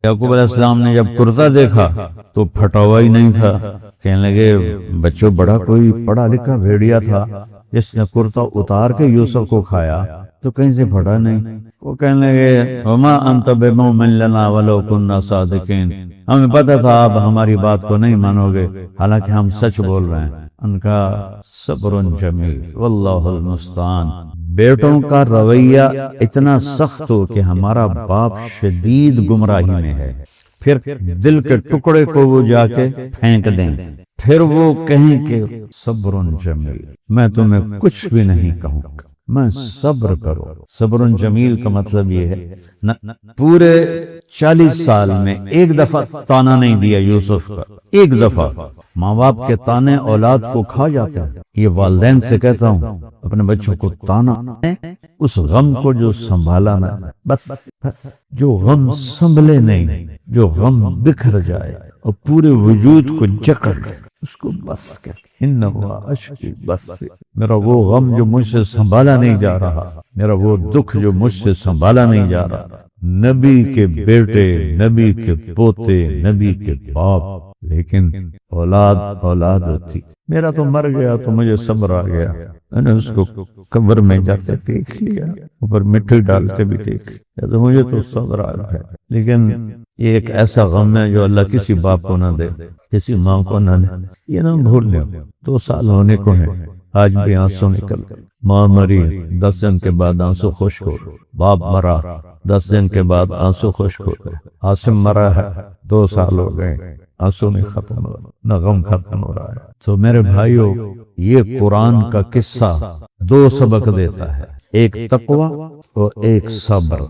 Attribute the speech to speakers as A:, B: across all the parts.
A: یعقوب علیہ السلام نے جب کرتا دیکھا تو پھٹا ہوا ہی نہیں تھا. کہنے لگے بچوں بڑا کوئی پڑھا لکھا بھیڑیا تھا، جس نے کرتا اتار کے یوسف کو کھایا تو کہیں سے پھٹا نہیں. وہ کہنے لگے وما انت بمؤمن لنا ولو كنا صادقین، ہمیں پتہ تھا آپ ہماری بات کو نہیں مانو گے حالانکہ ہم سچ بول رہے ہیں. ان کا صبر جمیل واللہ المستعان. بیٹوں کا رویہ اتنا سخت ہو کہ ہمارا باپ شدید گمراہی میں ہے، پھر دل کے ٹکڑے کو وہ جا کے پھینک دیں، پھر وہ کہیں کہ صبر جمیل، میں تمہیں کچھ بھی نہیں کہوں گا، میں صبر کرو. صبر جمیل کا مطلب یہ ہے پورے 40 سال میں ایک دفعہ تانا نہیں دیا یوسف کا. ایک دفعہ. ماں باپ کے تانے اولاد کو کھا جاتے ہیں. یہ والدین سے کہتا ہوں اپنے بچوں کو تانا، اس غم کو جو سنبھالا نہ، بس جو غم سنبھلے نہیں، جو غم بکھر جائے اور پورے وجود کو جکڑ لے، اس کو بس کہتے انہو اشکی بس. میرا وہ غم جو مجھ سے سنبھالا نہیں جا رہا، میرا وہ دکھ جو مجھ سے سنبھالا نہیں جا رہا. نبی کے بیٹے، نبی کے پوتے، نبی کے باپ، لیکن اولاد ہوتی. میرا تو مر گیا تو مجھے صبر آ گیا، میں نے اس کو قبر میں جاتے دیکھ لیا، اوپر مٹی ڈال کے بھی دیکھ لیا، تو مجھے تو صبر آ رہا ہے. لیکن یہ ایک ایسا غم ہے جو اللہ کسی باپ کو نہ دے، کسی ماں کو نہ دے. یہ نہ بھول لیں 2 سال ہونے کو ہیں، آج بھی آنسو نکل. ماں مری 10 دن کے بعد آنسو خشک ہو گئے، باپ مرا 10 دن کے بعد آنسو خشک ہو گئے. عاصم مرا ہے 2 سال ہو گئے، آنسو نہیں ختم ہو رہا، نہ غم ختم ہو رہا ہے. تو میرے بھائیو، یہ قرآن کا قصہ 2 سبق دیتا ہے، ایک تقوی اور ایک صبر.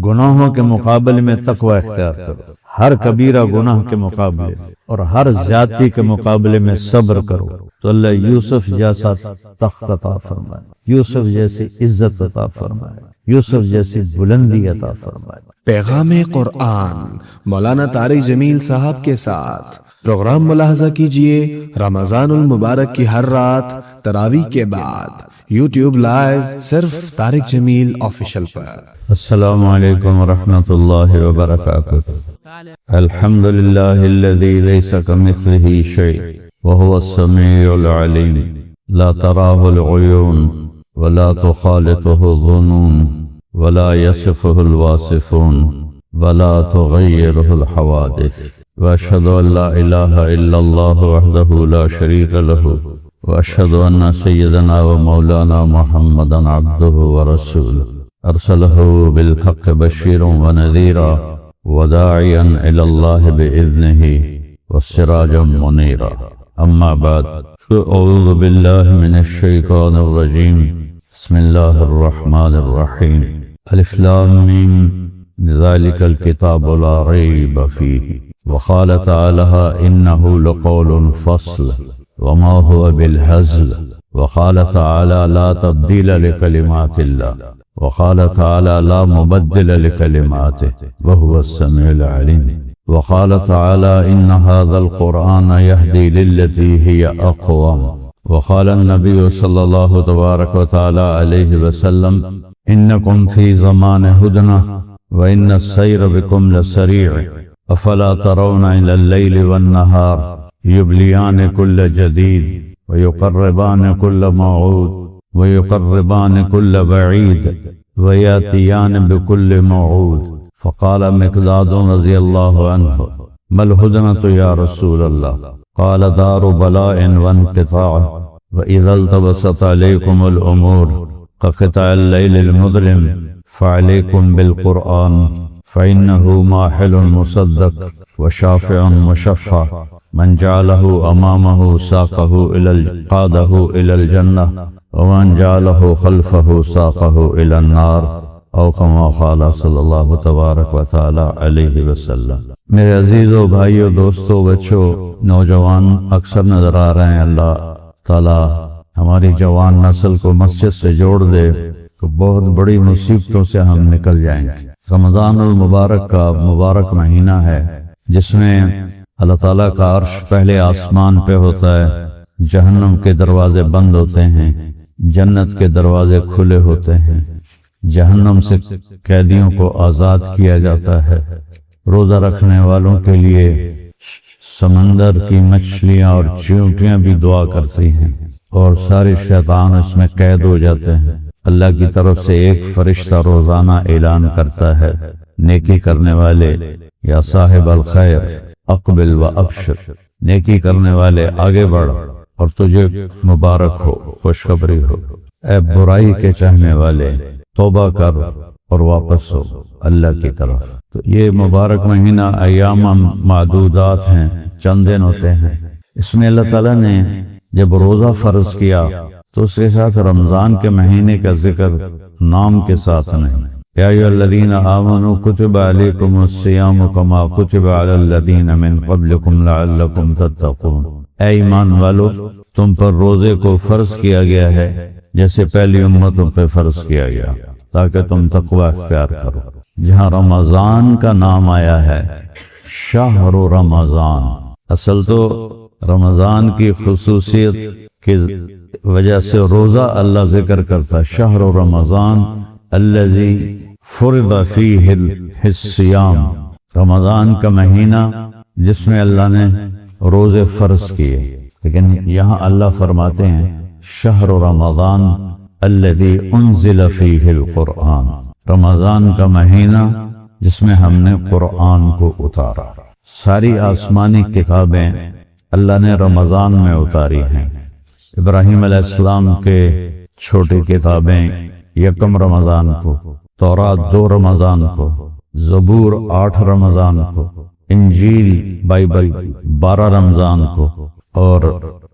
A: گناہوں کے مقابلے میں تقوی اختیار کرو، ہر کبیرہ گناہ کے مقابلے اور ہر زیادتی کے مقابلے میں صبر کرو تو اللہ یوسف جیسا تخت عطا فرمائے، یوسف جیسی عزت عطا فرمائے، یوسف جیسی بلندی عطا فرمائے.
B: پیغام قرآن مولانا طارق جمیل صاحب کے ساتھ پروگرام ملاحظہ کیجئے رمضان المبارک کی ہر رات تراویح کے بعد یوٹیوب لائیو صرف طارق جمیل آفیشل پر.
A: السلام علیکم ورحمۃ اللہ وبرکاتہ. الحمد للہ الذی لیس کمثلہ شیء وهو السمیع العلیم لا تراہ العیون ولا تخالطه الظنون ولا يصفه الواصفون ولا تغيره الحوادث واشهد ان لا اله الا الله وحده لا شريك له واشهد ان سيدنا ومولانا محمدا عبده ورسوله ارسله بالحق بشيرا ونذيرا وداعيا الى الله باذنه والسراجا منيرا. اما بعد اعوذ بالله من الشيطان الرجيم بسم الله الرحمن الرحيم الف لام میم ذلك الكتاب لا ريب فيه وقال تعالى إنه لقول فصل وما هو بالهزل وقال تعالى لا تبديل لكلمات الله وقال تعالى لا مبدل لكلماته وهو السميع العليم وقال تعالى إن هذا القرآن يهدي للتي هي أقوم وقال النبي صلى الله تبارك وتعالى عليه وسلم إنكم في زمان هدنة وإن السير بكم لسريع أفلا ترون إلى الليل والنهار يبليان كل جديد ويقربان كل موعود ويقربان كل بعيد وياتيان بكل موعود. فقال مقداد رضي الله عنه ما الهدنة يا رسول الله؟ قال دار بلاء وانقطاع وإذا التبست عليكم الأمور كقطع الليل المظلم فعليكم بالقرآن فإنه ماحل مصدق وشافع مشفع من جعله أمامه ساقه قاده إلى الجنة ومن جعله خلفه ساقه إلى النار او كما قال صلی اللہ تبارک و تعالی علیہ وسلم. میرے عزیزو، بھائیو، دوستو، بچوں، نوجوان اکثر نظر آ رہے ہیں. اللہ تعالی ہماری جوان نسل کو مسجد سے جوڑ دے تو بہت بڑی مصیبتوں سے ہم نکل جائیں گے. رمضان المبارک کا مبارک مہینہ ہے جس میں اللہ تعالیٰ کا عرش پہلے آسمان پہ ہوتا ہے، جہنم کے دروازے بند ہوتے ہیں، جنت کے دروازے کھلے ہوتے ہیں، جہنم سے قیدیوں کو آزاد کیا جاتا ہے، روزہ رکھنے والوں کے لیے سمندر کی مچھلیاں اور چیونٹیاں بھی دعا کرتی ہیں، اور سارے شیطان اس میں قید ہو جاتے ہیں۔ اللہ کی طرف سے ایک فرشتہ روزانہ اعلان کرتا ہے، نیکی کرنے والے یا صاحب الخیر اقبل و ابشر، نیکی کرنے والے آگے بڑھ اور تجھے مبارک ہو، خوشخبری ہو۔ اے برائی کے چاہنے والے توبہ کر اور واپس ہو اللہ کی طرف۔ تو یہ مبارک مہینہ ایام معدودات ہیں، چند دن ہوتے ہیں۔ اس میں اللہ تعالیٰ نے جب روزہ فرض کیا تو اس کے ساتھ رمضان کے مہینے کا ذکر نام کے ساتھ نہیں۔ یا ایھا الذین آمنوا کتب علیکم الصیام کما کتب علی الذین من قبلکم لعلکم تتقون۔ اے ایمان والو، تم پر روزے کو فرض کیا گیا ہے جیسے پہلی امتوں پہ فرض کیا گیا، تاکہ تم تقوی اختیار کرو۔ جہاں رمضان کا نام آیا ہے، شہر رمضان، اصل تو رمضان کی خصوصیت کی وجہ سے روزہ اللہ ذکر کرتا، شہر رمضان الذی فرض فیہ الصیام، رمضان کا مہینہ جس میں اللہ نے روزے فرض کیے۔ لیکن یہاں اللہ فرماتے ہیں شہر رمضان الذی انزل فیہ القرآن، رمضان کا مہینہ جس میں ہم نے قرآن کو اتارا۔ ساری آسمانی کتابیں اللہ نے رمضان میں اتاری ہیں۔ ابراہیم علیہ السلام کے چھوٹی کتابیں یکم رمضان کو، تورات 2 رمضان کو، زبور 8 رمضان کو، انجیل بائبل 12 رمضان کو اور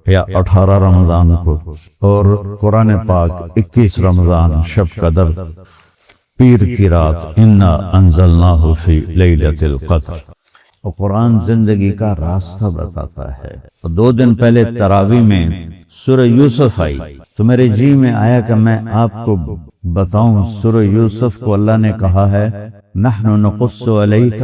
A: یا 18 رمضان کو، اور قرآن پاک 21 رمضان شب قدر پیر کی رات انا انزلناہ فی لیلۃ القدر۔ اور قرآن زندگی کا راستہ بتاتا ہے۔ 2 دن پہلے تراویح میں سورہ یوسف آئی تو میرے جی میں آیا کہ میں آپ کو بتاؤں۔ سورہ یوسف کو اللہ نے کہا ہے نحن نقص علیک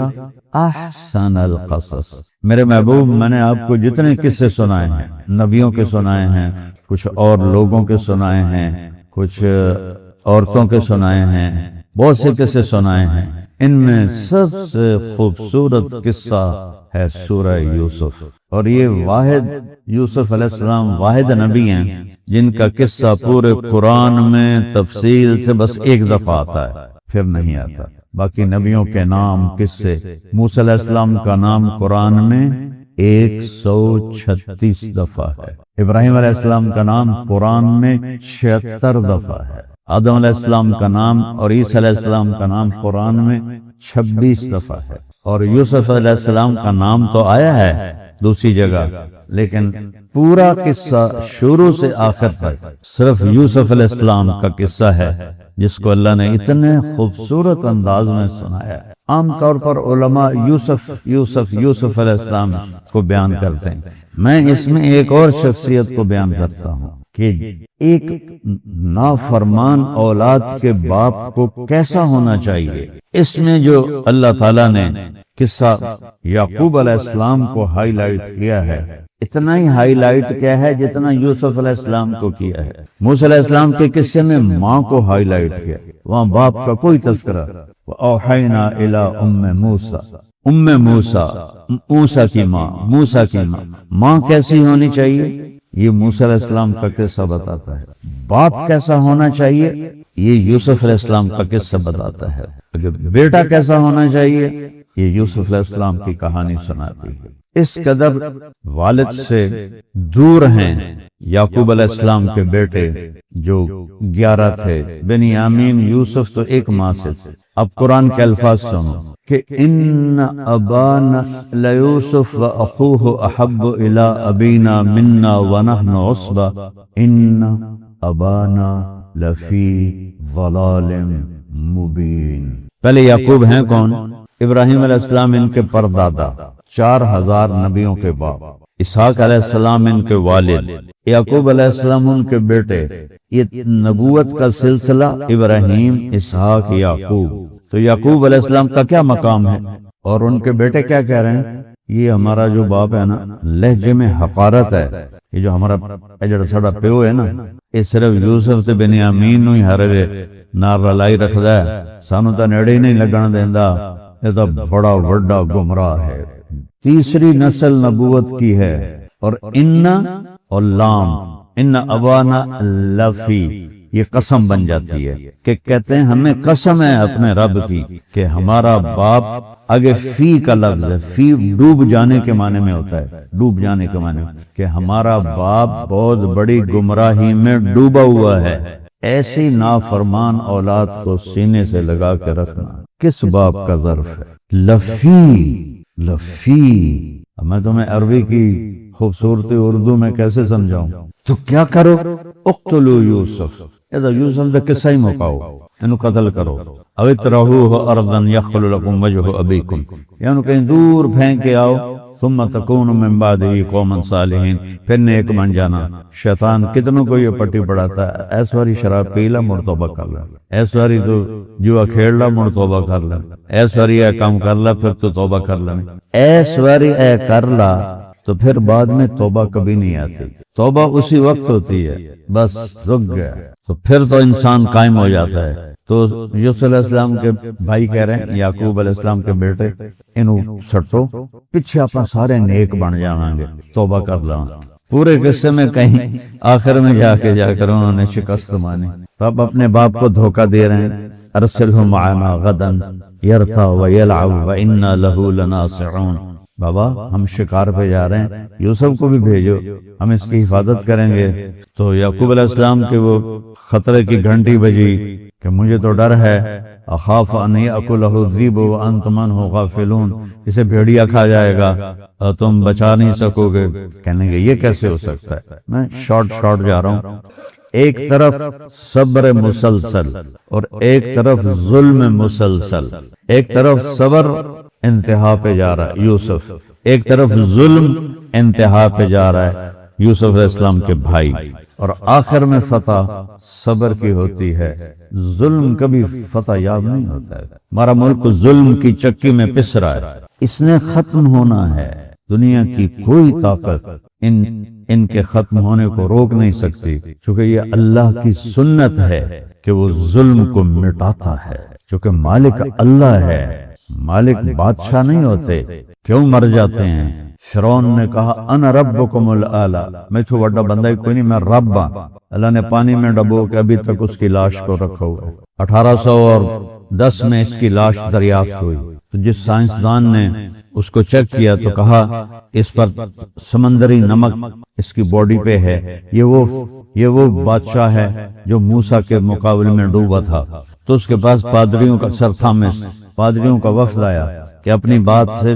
A: احسن القصص، میرے محبوب میں نے آپ کو جتنے قصے سنائے ہیں، نبیوں کے سنائے ہیں، کچھ اور لوگوں کے سنائے ہیں، کچھ عورتوں کے سنائے ہیں، بہت سے قصے سنائے ہیں، ان میں سب سے خوبصورت قصہ ہے سورہ یوسف۔ اور یہ واحد یوسف علیہ السلام واحد نبی ہیں جن کا قصہ پورے قرآن میں تفصیل سے بس ایک دفعہ آتا ہے، پھر نہیں آتا۔ باقی نبیوں کے نام قصے، موسیٰ علیہ السلام کا نام قرآن میں 136 دفعہ ہے، ابراہیم علیہ السلام کا نام قرآن میں 76 دفعہ ہے، آدم علیہ السلام کا نام اور عیسیٰ علیہ السلام کا نام قرآن میں 26 دفعہ ہے، اور یوسف علیہ السلام کا نام تو آیا ہے دوسری جگہ، لیکن پورا قصہ شروع سے آخر تک صرف یوسف علیہ السلام کا قصہ ہے جس کو اللہ نے اتنے خوبصورت انداز میں سنایا ہے۔ عام طور پر علماء یوسف علیہ السلام کو بیان کرتے ہیں، میں اس میں ایک اور شخصیت کو بیان کرتا ہوں کہ ایک نافرمان اولاد کے باپ کو کیسا ہونا چاہیے۔ اس میں جو اللہ تعالیٰ نے قصہ یعقوب علیہ السلام کو ہائی لائٹ کیا ہے، اتنا ہی ہائی لائٹ کیا ہے جتنا یوسف علیہ السلام کو کیا ہے۔ موسیٰ علیہ السلام کے قصے میں ماں کو ہائی لائٹ کیا، وہاں باپ کا کوئی تذکرہ۔ وَأَوْحَيْنَا إِلَىٰ أُمِّ مُوسَىٰ، موسیٰ کی ماں، ماں کیسی ہونی چاہیے یہ موسیٰ علیہ السلام کا قصہ بتاتا ہے۔ باپ کیسا ہونا چاہیے یہ یوسف علیہ السلام کا قصہ بتاتا ہے۔ بیٹا کیسا ہونا چاہیے یہ یوسف علیہ السلام کی کہانی سناتی ہے۔ اس قدر والد سے دور ہیں یعقوب علیہ السلام کے بیٹے جو 11 تھے، بنیامین، یوسف تو ایک ماں سے تھے۔ اب قرآن کے الفاظ سنو کہ ان ابانا لیوسف واخوہ احب الی ابینا منا ونحن عصبہ ان ابانا لفی ضلال مبین۔ پہلے یعقوب ہیں کون؟ ابراہیم علیہ السلام ان کے پردادا، 4000 نبیوں کے باپ، اسحاق علیہ السلام ان کے والد، یعقوب علیہ السلام ان کے بیٹے۔ یہ نبوت کا سلسلہ ابراہیم، اسحاق، یعقوب۔ تو یعقوب علیہ السلام کا کیا مقام ہے؟ اور ان کے بیٹے کیا کہہ رہے ہیں؟ یہ ہمارا جو باپ ہے نا، لہجے میں حقارت ہے، یہ جو ہمارا جڑا ساڈا پیو ہے نا، یہ صرف یوسف تے بنیامین نو ہی ہر نار رلائی رکھدا ہے، سانو تا نیڑے ہی نہیں لگن دیندا، یہ تو بڑا بڑا گمراہ ہے۔ تیسری نسل نبوت کی ہے، اور ان اور لام، ان ابانا لفی، یہ قسم بن جاتی ہے کہ کہتے ہیں ہمیں قسم ہے اپنے رب کی کہ ہمارا باپ، آگے فی کا لفظ ہے، فی ڈوب جانے کے معنی میں ہوتا ہے، ڈوب جانے کے معنی میں، کہ ہمارا باپ بہت بڑی گمراہی میں ڈوبا ہوا ہے۔ ایسی نافرمان اولاد کو سینے سے لگا کے رکھنا کس باپ کا ظرف ہے؟ لفی، لفی۔ اب میں تمہیں عربی کی خوبصورتی اردو میں کیسے سمجھاؤں؟ تو کیا کرو؟ اقتلوا یوسف، یوسف دا قصہ ہی مکاؤ، انہوں قتل کرو، او اترہوہ ارضا یخل لکم وجہ ابیکم، یا انہوں کہیں دور پھینک کے آؤ، ثم تکونوا من بعدہ قوما صالحین، پھر نیک بن جانا۔ شیطان کتنوں کو یہ پٹی پڑھاتا ہے، ایس واری شراب پیلا مڑ توبہ کر لے، ایس واری تو جوا کھیڑ لا مڑ توبہ کر لے، ایس واری اے کام کر لا پھر تو توبہ کر لے، ایس واری اے کر لا تو پھر بعد میں توبہ کبھی نہیں آتی، توبہ اسی وقت ہوتی ہے، بس رک گیا تو پھر تو انسان قائم ہو جاتا ہے۔ تو یوسف علیہ السلام کے بھائی کہہ رہے ہیں، یعقوب علیہ السلام کے بیٹے، انہوں سٹو پیچھے اپنا سارے نیک بن جائیں گے، توبہ کر لیں۔ پورے قصے میں کہیں آخر میں جا کر انہوں نے شکست مانی، تو اب اپنے باپ کو دھوکہ دے رہے ہیں، ارسلہ معنا غدا یرتع ویلعب وإنا لہ لناصحون، بابا ہم شکار پہ جا رہے ہیں، یوسف کو بھی بھیجو، ہم اس کی حفاظت کریں گے۔ تو یعقوب علیہ السلام کے وہ خطرے کی گھنٹی بجی کہ مجھے تو ڈر ہے، اخاف ان یأکلہ الذئب وانتم عنہ غافلون، اسے بھیڑیا کھا جائے گا اور تم بچا نہیں سکو گے۔ کہنے گے یہ کیسے ہو سکتا ہے؟ میں شارٹ جا رہا ہوں، ایک طرف صبر مسلسل اور ایک طرف ظلم مسلسل، ایک طرف صبر انتہا پہ جا رہا ہے یوسف، ایک طرف ظلم انتہا پہ جا رہا ہے یوسف علیہ السلام کے بھائی، اور آخر میں فتح صبر کی ہوتی ہے، ظلم کبھی فتح یاب نہیں ہوتا ہے۔ ہمارا ملک ظلم کی چکی میں پس رہا ہے، اس نے ختم ہونا ہے، دنیا کی کوئی طاقت ان کے ختم ہونے کو روک نہیں سکتی، چونکہ یہ اللہ کی سنت ہے کہ وہ ظلم کو مٹاتا ہے، چونکہ مالک اللہ ہے، مالک بادشاہ نہیں ہوتے۔ کیوں مر جاتے ہیں؟ فرعون نے کہا انا ربکم الاعلی، میں تو بڑا بندہ ہی کوئی نہیں، میں رب ہوں۔ اللہ نے پانی میں ڈبو کے ابھی تک اس کی لاش کو رکھا ہوا ہے۔ 1810 میں اس کی لاش دریافت ہوئی، تو جس سائنسدان نے اس کو چیک کیا تو کہا اس پر سمندری نمک اس کی باڈی پہ ہے، یہ وہ بادشاہ ہے جو موسیٰ کے مقابلے میں ڈوبا تھا۔ تو اس کے پاس پادریوں کا سرتھامس، پادریوں کا وفد آیا کہ اپنی بات سے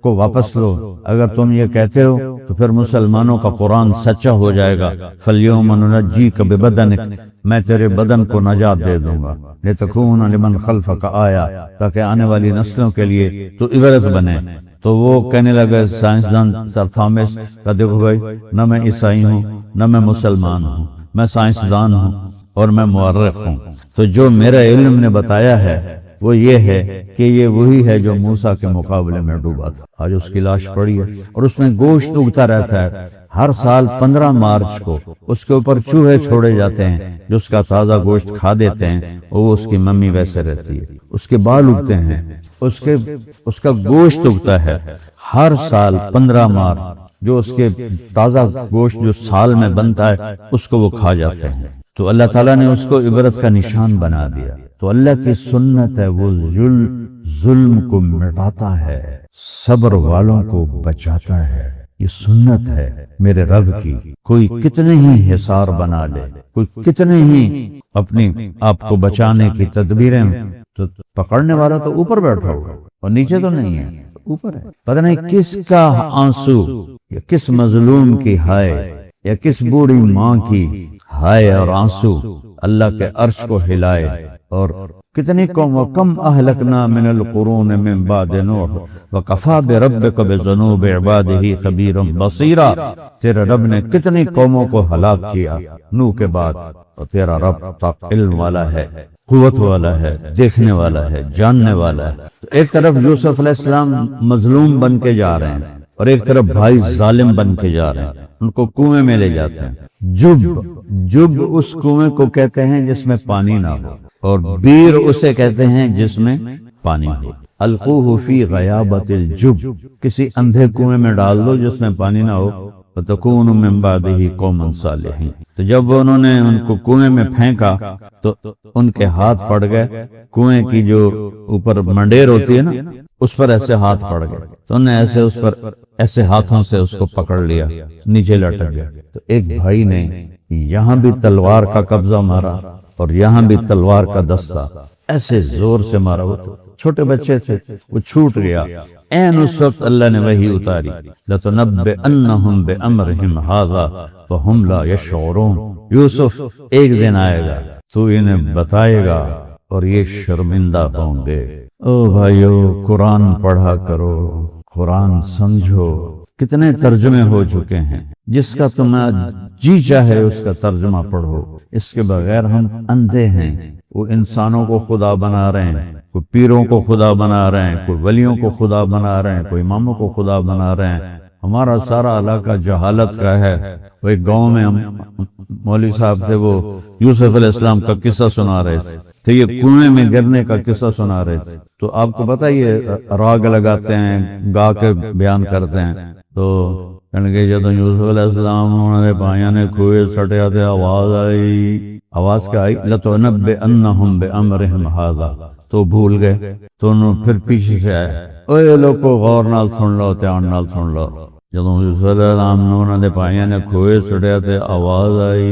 A: کو واپس لو، اگر تم یہ کہتے ہو تو پھر مسلمانوں کا قرآن سچا ہو جائے گا، فَالْيَوْمَ نُنَجِّيكَ بِبَدَنِكَ، میں تیرے بدن کو نجات دے دوں گا، لِتَكُونَ لِمَنْ خَلْفَكَ آیَةً، تاکہ آنے والی نسلوں کے لیے تو عبرت بنے۔ تو وہ کہنے لگے سائنسدان سرتھامس کہ دیکھو بھائی، نہ میں عیسائی ہوں نہ میں مسلمان ہوں، میں سائنسدان ہوں اور میں مورخ ہوں، تو جو میرا علم نے بتایا ہے وہ یہ ہے کہ یہ وہی ہے جو موسیٰ کے مقابلے میں ڈوبا تھا۔ آج اس کی لاش پڑی ہے اور اس میں گوشت اگتا رہتا ہے، ہر سال 15 مارچ کو اس کے اوپر چوہے چھوڑے جاتے ہیں جو اس کا تازہ گوشت کھا دیتے ہیں، اور وہ اس کی ممی ویسے رہتی ہے، اس کے بال اگتے ہیں، اس کا گوشت اگتا ہے ہر سال 15 مارچ، جو اس کے تازہ گوشت جو سال میں بنتا ہے اس کو وہ کھا جاتے ہیں۔ تو اللہ تعالیٰ نے اس کو عبرت کا نشان بنا دیا۔ تو اللہ کی سنت ہے، وہ ظلم کو مٹاتا ہے، صبر والوں کو بچاتا ہے، یہ سنت ہے میرے رب کی۔ کوئی کتنے ہی حصار بنا لے، کوئی کتنے ہی اپنی آپ کو بچانے کی تدبیریں، تو پکڑنے والا تو اوپر بیٹھا ہوگا اور نیچے تو نہیں ہے، اوپر ہے۔ پتہ نہیں کس کا آنسو یا کس مظلوم کی ہائے یا کس بوڑھی ماں کی ہائے اور آنسو اللہ کے عرش کو ہلائے۔ اور کتنی قوم کم اہلکنا من القرون من بعد نوح وکفا بربک بذنوب عبادہ خبیرا بصیرا، تیرے رب نے کتنی قوموں کو ہلاک کیا نوح کے بعد، اور تیرا رب تک علم والا ہے، قوت والا ہے، دیکھنے والا ہے، جاننے والا ہے۔ تو ایک طرف یوسف علیہ السلام مظلوم بن کے جا رہے ہیں اور ایک طرف بھائی ظالم بن کے جا رہے ہیں، ان کو کنویں میں لے جاتے ہیں۔ جب اس کنویں کو کہتے ہیں جس میں پانی نہ ہو، اور بیر اسے کہتے ہیں جس میں پانی ہو۔ القوہ فی غیابت الجب، کسی اندھے کنویں میں ڈال دو جس میں پانی نہ ہو، فتکون من بعدہ قوما صالحین، تو جب وہ انہوں نے ان کو کنویں میں پھینکا تو ان کے ہاتھ پڑ گئے، کنویں کی جو اوپر منڈیر ہوتی ہے نا اس پر ایسے ہاتھ پڑ گئے، تو انہوں نے ایسے اس پر ایسے ہاتھوں سے اس کو پکڑ لیا، نیچے لٹک گیا۔ تو ایک بھائی نے یہاں بھی تلوار کا قبضہ مارا اور یہاں بھی تلوار کا دستہ ایسے زور سے مارا، وہ چھوٹے بچے تھے، وہ چھوٹ گیا۔ این اس وقت اللہ نے وحی اتاری، لَتُنَبِّئَنَّهُمْ بِأَمْرِهِمْ هَذَا وَهُمْ لَا يَشْعُرُونَ، یوسف ایک دن آئے گا تو انہیں بتائے گا اور یہ شرمندہ ہوں گے۔ او بھائیو، قرآن پڑھا کرو، قرآن سمجھو۔ کتنے ترجمے ہو چکے ہیں، جس کا تمہیں جی چاہے اس کا ترجمہ پڑھو، اس کے بغیر ہم اندھے ہیں۔ وہ انسانوں کو خدا بنا رہے ہیں، کوئی پیروں کو خدا بنا رہے ہیں، کوئی ولیوں کو خدا بنا رہے ہیں، کوئی اماموں کو خدا بنا رہے ہیں۔ ہمارا سارا علاقہ جہالت کا ہے۔ وہ ایک گاؤں میں مولوی صاحب تھے، وہ یوسف علیہ السلام کا قصہ سنا رہے تھے، تو یہ کنویں میں گرنے کا قصہ سنا رہے تھے۔ تو آپ کو پتہ یہ راگ لگاتے ہیں، گا کے بیان کرتے ہیں۔ تو کہنے کہ جب یوسف علیہ السلام انہوں نے پائیاں نے کوئے سٹیا تھے، آواز آئی، آواز کیا آئی؟ لَتُنَبِّئَنَّهُمْ بِأَمْرِهِمْ هَذَا، تو بھول گئے، تو انہوں پھر پیچھے سے آئے، اوے لوگو غور نال سن لو، دھیان نال سن لو۔ جب یوسف علیہ السلام نے انہوں نے پائیاں نے کوئے سٹیا تھے، آواز آئی،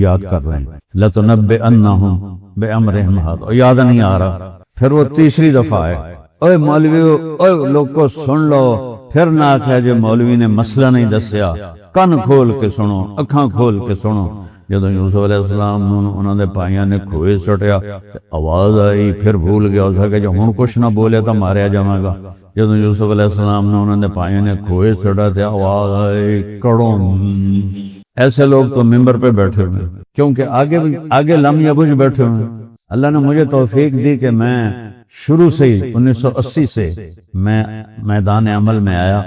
A: یاد کر رہے ہیں لَتُنَبِّئَنَّهُمْ بِأَمْرِهِمْ هَذَا، یاد نہیں آ رہا۔ پھر وہ تیسری دفعہ آئے، اوے مولویو، اوے لوگوں سن لو۔ پھر نہ آکھیا جے مولوی نے مسئلہ نہیں دسیا، کن کھول کے سنو، اکھاں کھول کے سنو۔ جب یوسف علیہ السلام انہوں نے پائیاں نے کھوئے سٹیا، آواز آئی، پھر بھول گیا، اس کہ جو ہن کچھ نہ بولے تو ماریا جائے گا۔ جب یوسف علیہ السلام نے انہوں نے پائیاں نے کھوئے سٹیا تھے، آواز آئی، کڑوں۔ ایسے لوگ تو ممبر پہ بیٹھے ہوئے، کیونکہ آگے لم یبج بیٹھے ہوئے۔ اللہ نے مجھے توفیق دی کہ میں شروع سے ہی 1980 سے میں میدان عمل میں آیا،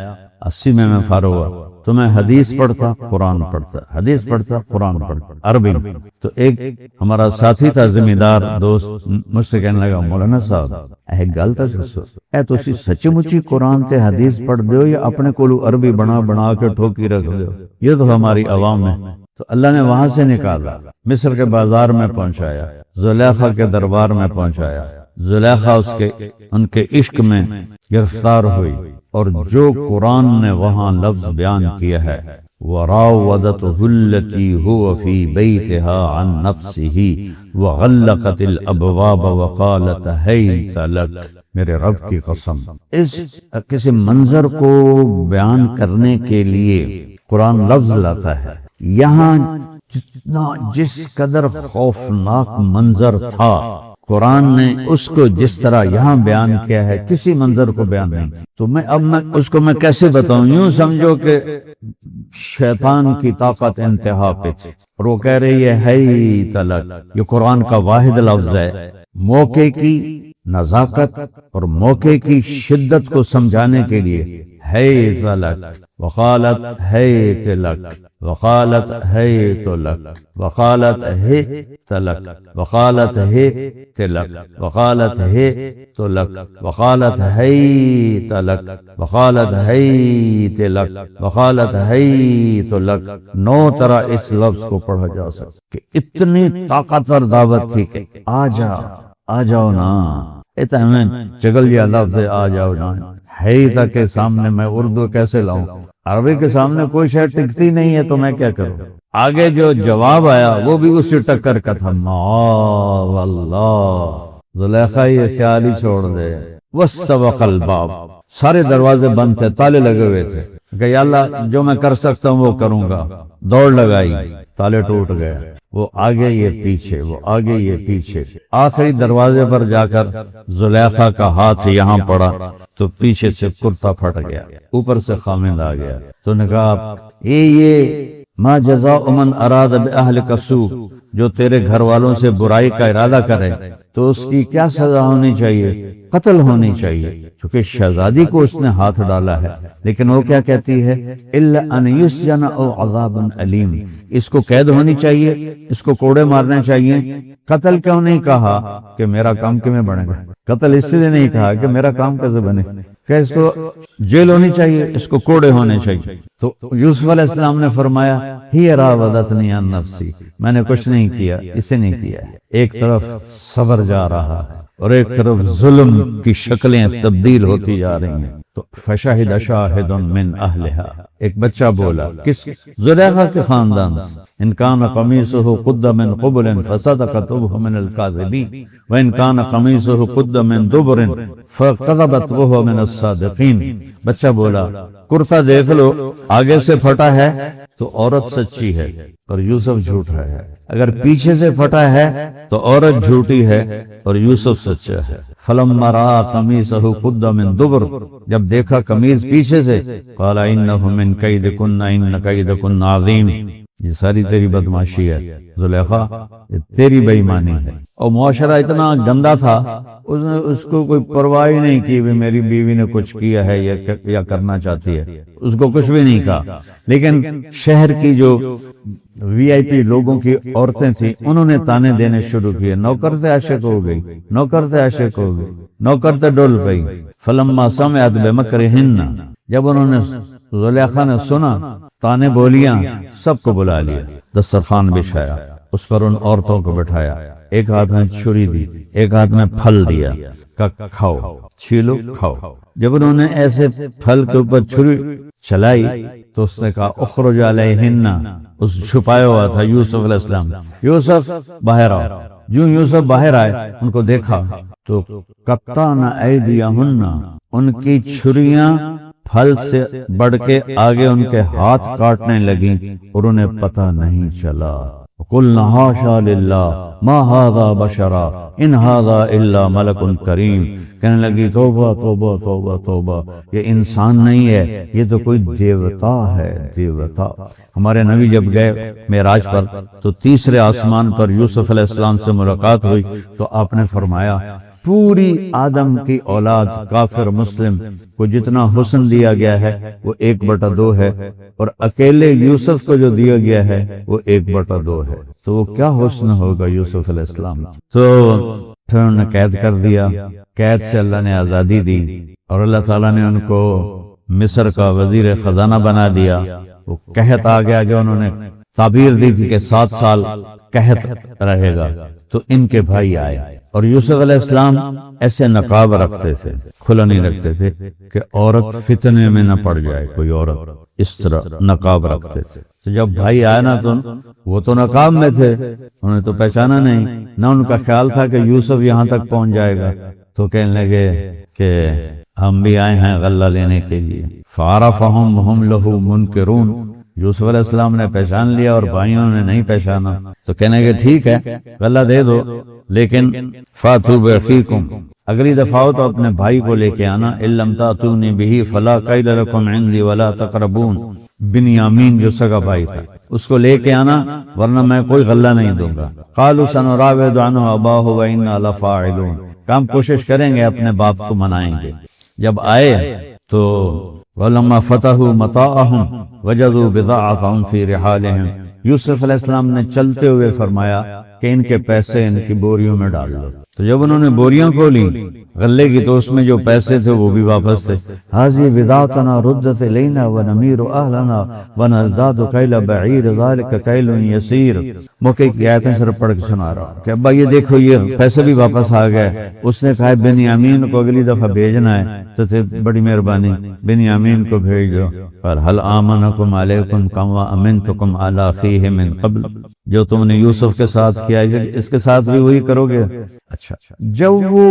A: 80 میں فارغ ہوا، تو میں حدیث پڑھتا، قرآن پڑھتا، حدیث پڑھتا، قرآن پڑھتا، عربی میں۔ تو ایک ہمارا ساتھی تھا، ذمہ دار دوست، مجھ سے کہنے لگا، مولانا صاحب ایک گل تو دسو، اے تسی سچی مچی قرآن تے حدیث پڑھ دیو یا اپنے کولو عربی بنا کے ٹھوکی رکھ دیو؟ یہ تو ہماری عوام ہے۔ تو اللہ نے وہاں سے نکالا، مصر کے بازار میں پہنچایا، زلیخا کے دربار میں پہنچایا۔ زلیخا ان کے عشق میں گرفتار ہوئی، اور جو قرآن نے وہاں لفظ بیان کیا ہے، وَرَاوَدَتْهُ الَّتِي هُوَ فِي بَيْتِهَا عَن نَفْسِهِ وَغَلَّقَتِ الْأَبْوَابَ وَقَالَتْ هَيْتَ لَكَ، میرے رب کی قسم، اس کسی منظر کو بیان کرنے کے لیے قرآن لفظ لاتا ہے۔ یہاں جس قدر خوفناک منظر تھا، قرآن نے اس کو جس طرح یہاں بیان کیا ہے، کسی منظر کو بیان نہیں۔ تو میں اس کو میں کیسے بتاؤں؟ یوں سمجھو کہ شیطان کی طاقت انتہا پہ تھی، اور وہ کہہ رہی ہے ہی تلک۔ یہ قرآن کا واحد لفظ ہے۔ موقع کی نزاکت اور موقع کی شدت کو سمجھانے کے لیے ہے تلک، وقالت ہے تلک، وقالت ہے تلک، وقالت ہے تلک، وقالت ہے تلک، وقالت ہے تلک، وقالت ہے تلک، وقالت ہے تلک، وقالت ہے تلک۔ 9 طرح اس لفظ کو پڑھا جا سکتا کہ اتنی طاقتور دعوت تھی کہ آ جاؤ نا، اتنا ہمیں چگل یہ لفظ ہے، آ جاؤ نا۔ ہے تک کے سامنے میں اردو کیسے لاؤں؟ عربی کے سامنے کوئی شے ٹکتی نہیں ہے، تو میں کیا کروں؟ آگے جو جواب آیا وہ بھی اسی ٹکر کا تھا، معاذ اللہ۔ زلیخا یہ خیال ہی چھوڑ دے، واستبق الباب، سارے دروازے بند تھے، تالے لگے ہوئے تھے، کہ یا اللہ جو میں کر سکتا ہوں وہ کروں گا۔ دوڑ لگائی، تالے ٹوٹ گئے، وہ آگے یہ پیچھے، وہ آگے یہ پیچھے۔ آخری دروازے پر جا کر زلیخا کا ہاتھ یہاں پڑا تو پیچھے سے کرتا پھٹ گیا، اوپر سے خامند آ گیا۔ تو نے کہا یہ ما جزاء من اراد باہلک سوء، جو تیرے گھر والوں سے برائی کا ارادہ کرے تو اس کی کیا سزا ہونی چاہیے؟ قتل ہونی چاہیے، چونکہ شہزادی کو اس نے ہاتھ ڈالا ہے۔ لیکن وہ کیا کہتی ہے؟ الا ان یسجن او عذاب علیم، اس کو قید ہونی چاہیے، اس کو کوڑے مارنے چاہیے۔ قتل کیوں نہیں کہا کہ میرا کام کیوں بنے گا؟ قتل اس لیے نہیں کہا کہ میرا کام کیسے بنے، کہ اس کو جیل ہونی چاہیے، اس کو کوڑے ہونے چاہیے۔ تو یوسف علیہ السلام نے فرمایا ہی راودتنی عن نفسی، میں نے کچھ نہیں کیا، اسے نہیں کیا۔ ایک طرف صبر جا رہا ہے اور ایک طرف ظلم کی شکلیں تبدیل ہوتی جا رہی ہیں۔ تو فشاہد شاہد من اہلہا، ایک بچہ بولا، کس؟ زلیخا کے خاندان سے، ان کان قمیصہ قد من قبل فصدقت وهو من الكاذبین وان کان قمیصہ قد من دبر فکذبت وهو من الصادقین۔ بچہ بولا کرتا دیکھ لو آگے سے پھٹا ہے تو عورت سچی ہے اور یوسف جھوٹا ہے، اگر پیچھے سے پھٹا ہے تو عورت جھوٹی ہے اور یوسف سچا ہے۔ فلما رأى قمیصہ قد من دبر، جب دیکھا قمیص پیچھے سے، قال انہ من کیدکن ان کیدکن عظیم، یہ ساری تیری بدماشی ہے زلیخا، یہ تیری بے ایمانی ہے۔ اور معاشرہ اتنا گندا تھا، اس کو کوئی پرواہ ہی نہیں کی بھی میری بیوی نے کچھ کیا ہے یا کرنا چاہتی ہے، اس کو کچھ بھی نہیں کہا۔ لیکن شہر کی جو وی آئی پی لوگوں کی عورتیں تھیں، انہوں نے تانے دینے شروع کیے، نوکر سے عاشق ہو گئی، نوکر سے عاشق ہو گئی، نوکر سے ڈول گئی۔ فلما سمعت بمکرہن، جب انہوں نے زلیخا نے سنا تانے بولیاں، سب کو بلا لیا، دسترخوان بچھایا، اس پر ان عورتوں کو بٹھایا، ایک ہاتھ میں چھری دی، ایک ہاتھ میں پھل دیا، کہ کھاؤ، چھیلو کھاؤ۔ جب انہوں نے ایسے پھل کے اوپر چھری چلائی تو اس نے کہا اخرج علیہن، اس چھپایا ہوا تھا یوسف علیہ السلام، یوسف باہر آؤ۔ جو یوسف باہر آئے ان کو دیکھا تو قطعن ایدیہن، ان کی چھریاں پھل سے بڑھ کے آگے ان کے ہاتھ کاٹنے لگیں اور انہیں پتہ نہیں چلا۔ قلنا حاشا للہ ما ھذا بشرا ان ھذا الا ملک کریم، کہنے لگی توبہ توبہ توبہ توبہ، یہ انسان نہیں ہے، یہ تو کوئی دیوتا ہے، دیوتا۔ ہمارے نبی جب گئے معراج پر تو تیسرے آسمان پر یوسف علیہ السلام سے ملاقات ہوئی تو آپ نے فرمایا پوری آدم کی اولاد کافر مسلم کو جتنا حسن دیا گیا ہے وہ 1/2 ہے، اور اکیلے یوسف کو جو دیا گیا ہے وہ 1/2 ہے، تو وہ کیا حسن ہوگا یوسف علیہ السلام۔ تو پھر انہوں نے قید کر دیا، قید سے اللہ نے آزادی دی اور اللہ تعالیٰ نے ان کو مصر کا وزیر خزانہ بنا دیا۔ وہ قحط آ گیا، جو انہوں نے تعبیر دی تھی کہ 7 سال قحط رہے گا، تو ان کے بھائی آئے اور یوسف علیہ السلام ایسے نقاب رکھتے تھے، کھلا نہیں رکھتے تھے کہ عورت فتنے میں نہ پڑ جائے، کوئی عورت، اس طرح نقاب رکھتے تھے۔ تو جب بھائی آئے نا تو وہ تو نقاب میں تھے، انہوں نے تو پہچانا نہیں، نہ ان کا خیال تھا کہ یوسف یہاں تک پہنچ جائے گا، تو کہنے لگے کہ ہم بھی آئے ہیں غلہ لینے کے لیے۔ فعرفہم وہم لہ منکرون، یوسف علیہ السلام نے پہچان لیا اور بھائیوں نے نہیں پہچانا، تو کہنے کہ ٹھیک ہے غلہ دے دو، لیکن فاتوا بأخیکم، اگلی دفعہ تو اپنے بھائی کو لے کے آنا، ان لم تأتونی بہ فلا کیل لکم عندی ولا تقربون، بنیامین جو سگا بھائی تھا اس کو لے کے آنا ورنہ میں کوئی غلہ نہیں دوں گا۔ قالوا سنراود عنہ اباہ وانا لفاعلون، ہم کوشش کریں گے اپنے باپ کو منائیں گے۔ جب آئے تو ولما فتحوا متاعهم وجدوا بضاعتهم في رحالهم، یوسف علیہ السلام نے چلتے ہوئے فرمایا کہ ان کے پیسے ان کی بوریوں میں ڈال دو۔ تو جب انہوں نے بوریاں کھولی غلے کی تو اس میں جو پیسے تھے وہ بھی واپس تھے۔ حاضی بضاعتنا ردت الینا ونمیر اہلنا ونزداد کیل بعیر ذلک کیل یسیر، موقع کی آیتیں صرف پڑھ کے سنا رہا کہ ابا یہ دیکھو یہ پیسے بھی واپس آ گئے۔ اس نے کہا بنیامین کو اگلی دفعہ بھیجنا ہے تو بڑی مہربانی بنیامین کو بھیج دو۔ پر هل آمنکم علیکم کما امنتکم علی اخیہ من قبل، جو تم نے یوسف کے ساتھ کیا اس کے ساتھ بھی وہی کرو گے۔ اچھا جب وہ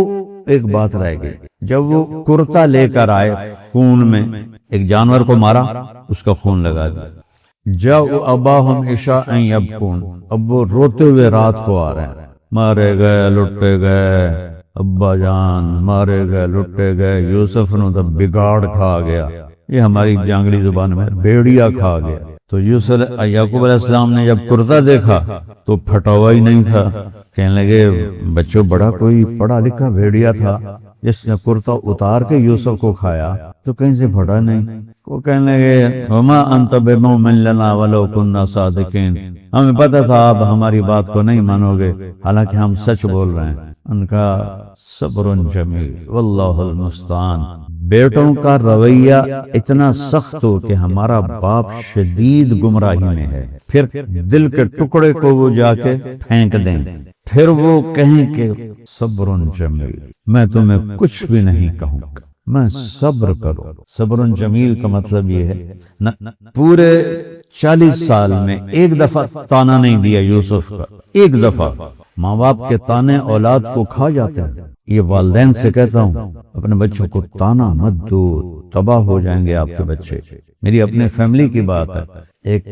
A: ایک بات رہ گئی، جب وہ کرتا لے کر آئے خون میں، ایک جانور کو مارا اس کا خون لگا دیا، جاؤ اباہم عشاء یبکون، اب وہ روتے ہوئے رات کو آ رہے ہیں، مارے گئے لٹے گئے ابا جان، مارے گئے لٹے گئے، یوسف نے تو بگاڑ کھا گیا، یہ ہماری جانگلی زبان میں بیڑیا کھا گیا، تو یعقوب علیہ السلام نے جب کرتا دیکھا تو پھٹا ہوا ہی نہیں تھا. کہنے لگے بچوں بڑا کوئی پڑھا لکھا بھیڑیا تھا جس نے کرتا اتار کے یوسف کو کھایا تو کہیں سے پھٹا نہیں. وہ کہنے لگے وما انت بمؤمن لنا ولو كنا صادقین، ہمیں پتہ تھا آپ ہماری بات کو نہیں مانو گے حالانکہ ہم سچ بول رہے ہیں. ان کا صبر جمیل واللہ المستعان. بیٹوں کا رویہ اتنا سخت ہو کہ ہمارا باپ شدید گمراہی میں ہے، پھر دل کے ٹکڑے کو وہ جا کے پھینک دیں، پھر وہ کہیں کہ صبر جمیل، میں تمہیں کچھ بھی نہیں کہوں گا، میں صبر کرو. صبر جمیل کا مطلب یہ ہے پورے 40 سال میں ایک دفعہ تانا نہیں دیا یوسف کا. ایک دفعہ ماں باپ کے تانے اولاد کو کھا جاتے ہیں. یہ والدین سے کہتا ہوں اپنے بچوں کو تانا مت دو، تباہ ہو جائیں گے آپ کے بچے. میری اپنے فیملی کی بات ہے. ایک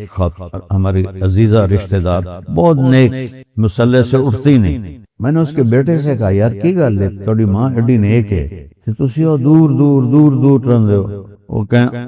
A: ہماری عزیزہ رشتہ دار بہت نیک، مسلح سے اٹھتی نہیں. میں نے اس کے بیٹے سے کہا یار کی گل ہے تھوڑی ماں ایڈی نیک ہے کہ تسی دور دور دور دور رہندے ہو.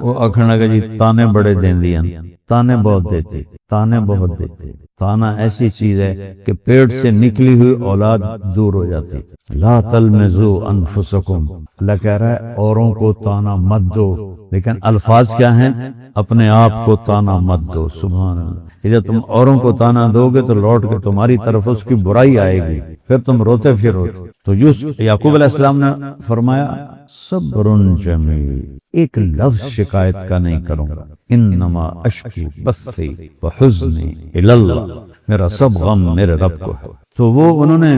A: وہ آکھن لگا جی تانے بڑے دیندی ہیں، تانے بہت دیتی، تانے بہت دیتی. تانا ایسی چیز ہے کہ پیٹ سے نکلی ہوئی اولاد دور ہو جاتی. لا تلمزوا انفسکم، اللہ کہہ رہا ہے اوروں کو تانا مت دو، لیکن الفاظ کیا ہیں؟ اپنے آپ کو تانا مت دو. سبحان اللہ. جب تم اوروں کو تانا دو گے تو لوٹ کے تمہاری طرف اس کی برائی آئے گی، پھر تم روتے پھرو. تو یعقوب علیہ السلام نے فرمایا صبر جمیل، ایک لفظ شکایت کا نہیں کروں گا. انما اشکی بثی وحزنی الی اللہ، میرا سب غم میرے رب کو ہے. تو وہ انہوں نے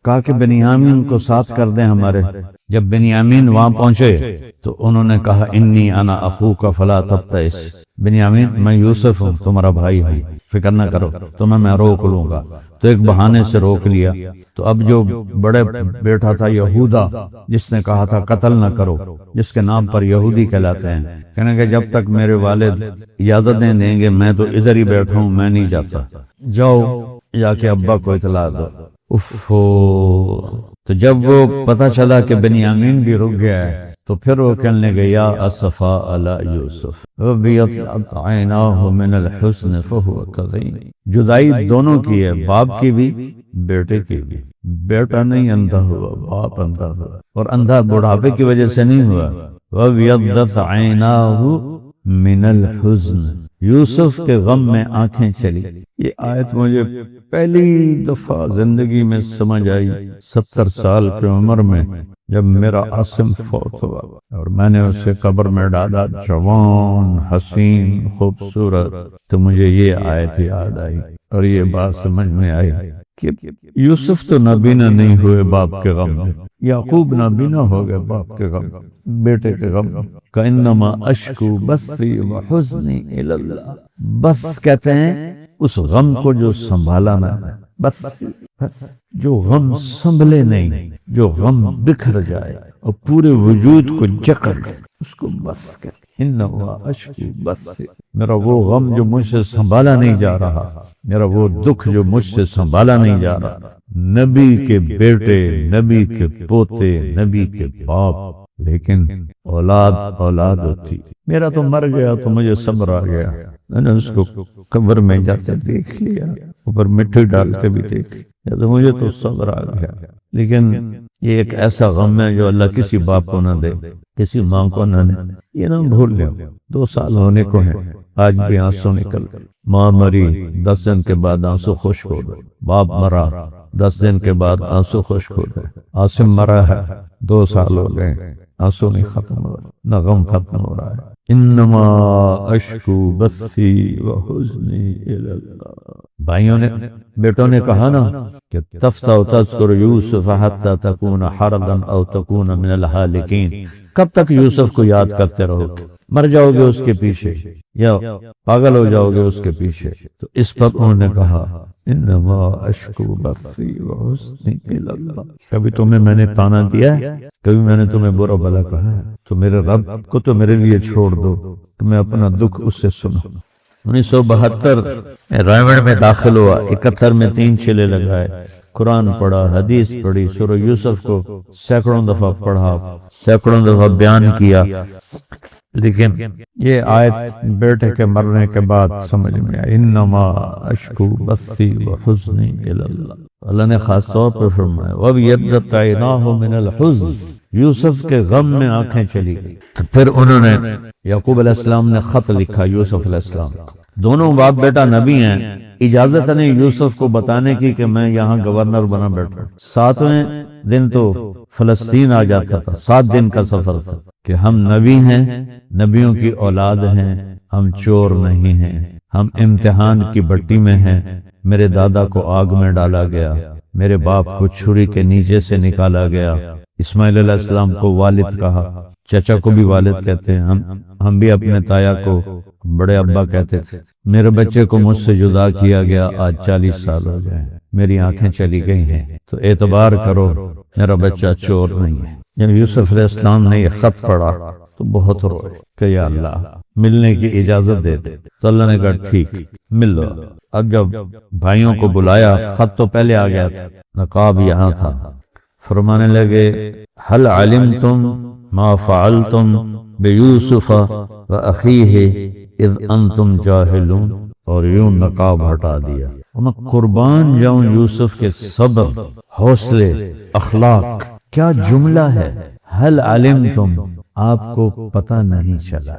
A: کہا کہ بنیامین کو ساتھ کر دیں ہمارے. جب بنیامین وہاں پہنچے تو انہوں نے کہا انی انا اخوک فلا تبتئس، بنیامین میں یوسف ہوں، تمہارا بھائی ہوں، فکر نہ کرو، تمہیں میں روک لوں گا. تو ایک بہانے سے روک لیا. تو اب جو بڑے بیٹا تھا یہودا، جس نے کہا تھا قتل نہ کرو، جس کے نام پر یہودی کہلاتے ہیں، کہنے کہ جب تک میرے والد اجازتیں دیں گے میں تو ادھر ہی بیٹھا ہوں، میں نہیں جاتا، جاؤ جا کے ابا کو اطلاع دو. تو جب وہ پتہ چلا کہ بنیامین بھی رک گیا ہے تو پھر وہ کہنے لگے یا اسفا علی یوسف وبیضت عیناہ من الحزن فہو کظیم. جدائی دونوں کی ہے، باپ کی بھی بیٹے کی بھی. بیٹا نہیں اندھا ہوا، باپ اندھا ہوا، اور اندھا بڑھاپے کی وجہ سے نہیں ہوا. وبیضت عیناہ من الحزن، یوسف کے غم میں آنکھیں چلی. یہ آیت مجھے پہلی دفعہ زندگی میں سمجھ آئی 70 سال کی عمر میں، جب میرا عاصم فوت ہوا اور میں نے اسے قبر میں ڈالا، جوان، حسین، خوبصورت. تو مجھے یہ آیت یاد آئی اور یہ بات سمجھ میں آئی کہ یوسف تو نابینا نہیں ہوئے باپ کے غم میں، یعقوب نابینا ہو گئے باپ کے غم، بیٹے کے غم. کانما اشکو بثی وحزنی الی اللہ. بس کہتے ہیں اس غم کو جو سنبھالا نہ، بس جو غم سنبھلے نہیں، جو غم بکھر جائے اور پورے وجود کو جکڑ لے، اس کو بس کہتے ہیں. انما اشکو بثی، میرا وہ غم جو مجھ سے سنبھالا نہیں جا رہا، میرا وہ دکھ جو مجھ سے سنبھالا نہیں جا رہا. نبی کے بیٹے، نبی کے پوتے، نبی کے باپ، لیکن اولاد ہوتی. میرا تو مر گیا تو مجھے صبر آ گیا، میں نے اس کو قبر میں جاتے دیکھ لیا، اوپر مٹی ڈال کے بھی دیکھ لیا، تو مجھے تو صبر آ گیا. لیکن یہ ایک ایسا غم ہے جو اللہ کسی باپ کو نہ دے، کسی ماں کو نہ دے. یہ نہ بھول لیں، 2 سال ہونے کو ہیں، آج بھی آنسو نکل گئے. ماں مری 10 دن کے بعد آنسو خشک ہو گئے، باپ مرا 10 دن کے بعد آنسو خشک ہو گئے. عاصم مرا ہے 2 سال ہو گئے، آنسو نہیں ختم ہو رہا، نہ غم ختم ہو رہا ہے. انما اشکو بثی وحزنی الی اللہ. بھائیوں نے، بیٹوں نے کہا نا کہ تفتح تذکر یوسف حتی تکون حرضا او تکون من الحالکین. کب تک یوسف کو یاد کرتے رہو گے؟ مر جاؤ گے اس کے پیچھے یا پاگل ہو جاؤ گے اس کے پیچھے. تو اس پر انہوں نے کہا انما اشکو بثی وحزنی الی اللہ. کبھی تمہیں میں نے تانا دیا ہے؟ کبھی میں نے تمہیں برا بھلا کہا ہے؟ تو میرے رب کو تو میرے لیے چھوڑ دو، تو میں اپنا دکھ اس سے سنوں. 1972 رائمنڈ میں داخل ہوا، 71 میں 3 چلے لگائے، قرآن پڑھا، حدیث پڑھی، سورہ یوسف کو سینکڑوں دفعہ پڑھا، سینکڑوں دفعہ بیان کیا. لیکن یہ آیت بیٹے کے مرنے کے بعد سمجھ میں آئی، انما اشکو بثی وحزنی الی اللہ۔ اللہ نے خاص طور پر فرمایا وَابْيَضَّتْ عَيْنَاهُ مِنَ الْحُزْنِ، یوسف کے غم میں آنکھیں چلی گئی۔ تو پھر انہوں نے یعقوب علیہ السلام نے خط لکھا یوسف علیہ السلام کو، دونوں باپ بیٹا نبی ہیں، اجازت نہیں یوسف کو بتانے کی کہ میں یہاں گورنر بنا بیٹھا۔ 7ویں دن تو فلسطین آ جاتا تھا، 7 دن کا سفر تھا، کہ ہم نبی ہیں، نبیوں کی اولاد ہیں، ہم چور نہیں ہیں، ہم امتحان کی بٹی میں ہیں۔ میرے دادا کو آگ میں ڈالا گیا، میرے باپ کو چھری کے نیچے سے نکالا گیا۔ اسماعیل علیہ السلام کو والد کہا، چچا کو بھی والد کہتے ہیں، ہم بھی اپنے تایا کو بڑے ابا کہتے تھے۔ میرے بچے کو مجھ سے جدا کیا گیا، آج 40 سال ہو گئے، میری آنکھیں چلی گئی ہیں، تو اعتبار کرو میرا بچہ چور نہیں ہے۔ جب یوسف علیہ السلام نے یہ خط پڑھا تو بہت روئے کہ یا اللہ ملنے کی اجازت دے دے۔ تو اللہ نے کہا ٹھیک مل لو۔ اب جب بھائیوں کو بلایا، خط تو پہلے آ گیا تھا، نقاب یہاں تھا، فرمانے لگے هل علمتم ما فعلتم بیوسف واخیہ اذ انتم جاہلون، اور یوں نقاب ہٹا دیا۔ میں قربان جاؤں یوسف کے صبر، حوصلے، اخلاق، کیا جملہ ہے، هل علمتم، آپ کو پتہ نہیں چلا،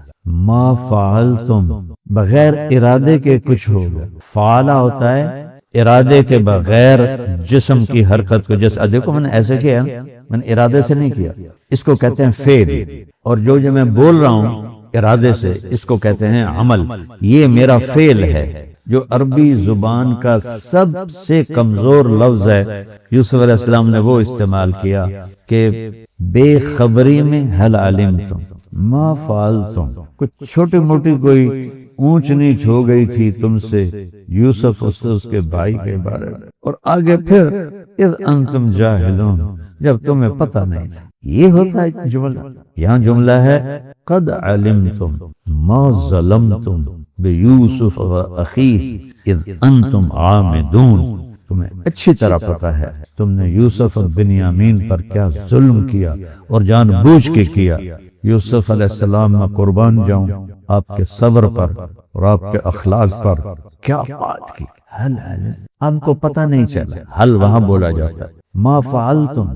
A: ما فعلتم، بغیر ارادے کے کچھ ہو گیا۔ فعلہ ہوتا ہے ارادے کے بغیر جسم کی حرکت کو، جیسے دیکھو میں نے ایسے کیا، میں نے ارادے سے نہیں کیا، اس کو کہتے ہیں فعل، اور جو میں بول رہا ہوں ارادے سے، اس کو کہتے ہیں عمل۔ یہ میرا فعل ہے، جو عربی زبان کا سب سے کمزور لفظ ہے، یوسف علیہ السلام نے وہ استعمال کیا کہ بے خبری میں هل علمتم ما فعلتم، کچھ چھوٹی موٹی کوئی اونچ نیچ ہو گئی تھی تم سے یوسف اس کے بھائی کے بارے میں، اور آگے پھر اذ انتم جاہلون، جب تمہیں پتہ نہیں تھا۔ یہ ہوتا ہے جملہ، یہاں جملہ ہے قد علمتم ما ظلمتم بیوسف واخیہ اذ انتم عامدون، تمہیں اچھی طرح پتہ ہے تم نے یوسف اور بنیامین پر کیا ظلم کیا اور جان بوجھ کے کیا۔ یوسف علیہ السلام میں قربان جاؤں آپ کے صبر پر اور آپ کے اخلاق پر، کیا بات کی، حل ہم کو پتہ نہیں چلا۔ حل وہاں بولا جاتا ہے، ما فعلتم